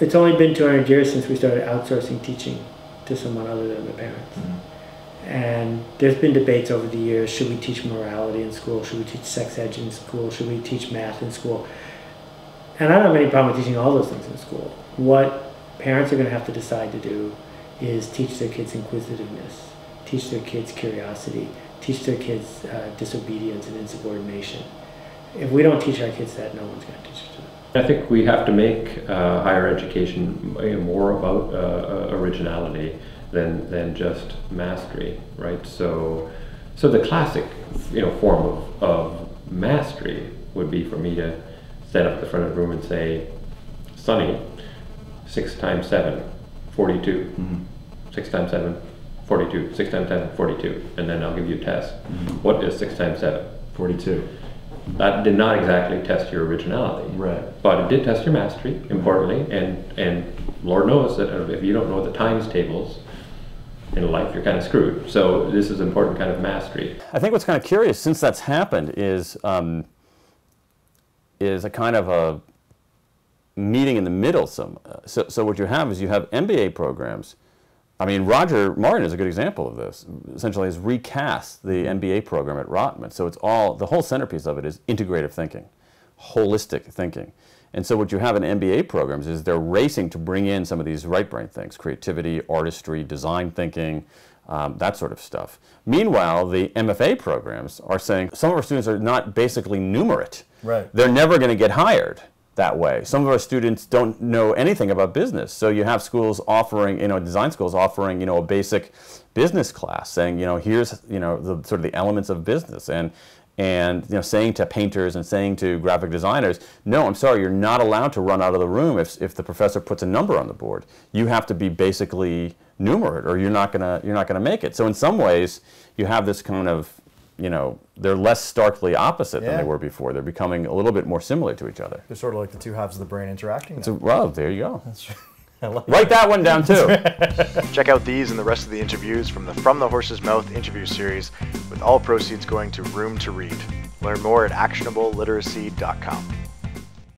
it's only been 200 years since we started outsourcing teaching to someone other than the parents. And there's been debates over the years, should we teach morality in school? Should we teach sex ed in school? Should we teach math in school? And I don't have any problem with teaching all those things in school. What parents are going to have to decide to do is teach their kids inquisitiveness, teach their kids curiosity, teach their kids disobedience and insubordination. If we don't teach our kids that, no one's going to teach it to them. I think we have to make higher education more about originality than just mastery, right? So the classic, form of mastery would be for me to stand up at the front of the room and say, Sonny, 6 times 7, 42. 6 times 7, 42. 6 times 7, 42. And then I'll give you a test. What is 6 times 7? 42. That did not exactly test your originality, right? But it did test your mastery, importantly, and Lord knows that if you don't know the times tables in life, you're kind of screwed. So this is important kind of mastery. I think what's kind of curious since that's happened is a kind of a meeting in the middle. So what you have is you have MBA programs. I mean, Roger Martin is a good example of this. Essentially, has recast the MBA program at Rotman. So it's the whole centerpiece of it is integrative thinking, holistic thinking. And so what you have in MBA programs is they're racing to bring in some of these right brain things, creativity, artistry, design thinking, that sort of stuff. Meanwhile, the MFA programs are saying some of our students are not basically numerate. Right. They're never going to get hired that way. Some of our students don't know anything about business. So you have schools offering, design schools offering, a basic business class saying, here's, the sort of the elements of business and saying to painters and saying to graphic designers, no, I'm sorry, you're not allowed to run out of the room if the professor puts a number on the board. You have to be basically numerate or you're not gonna make it. So in some ways, you have this kind of, they're less starkly opposite than they were before. They're becoming a little bit more similar to each other. They're sort of like the two halves of the brain interacting. Well, there you go. That's true. Write that one down too. Check out these and the rest of the interviews from the From the Horse's Mouth interview series, with all proceeds going to Room to Read. Learn more at actionableliteracy.com.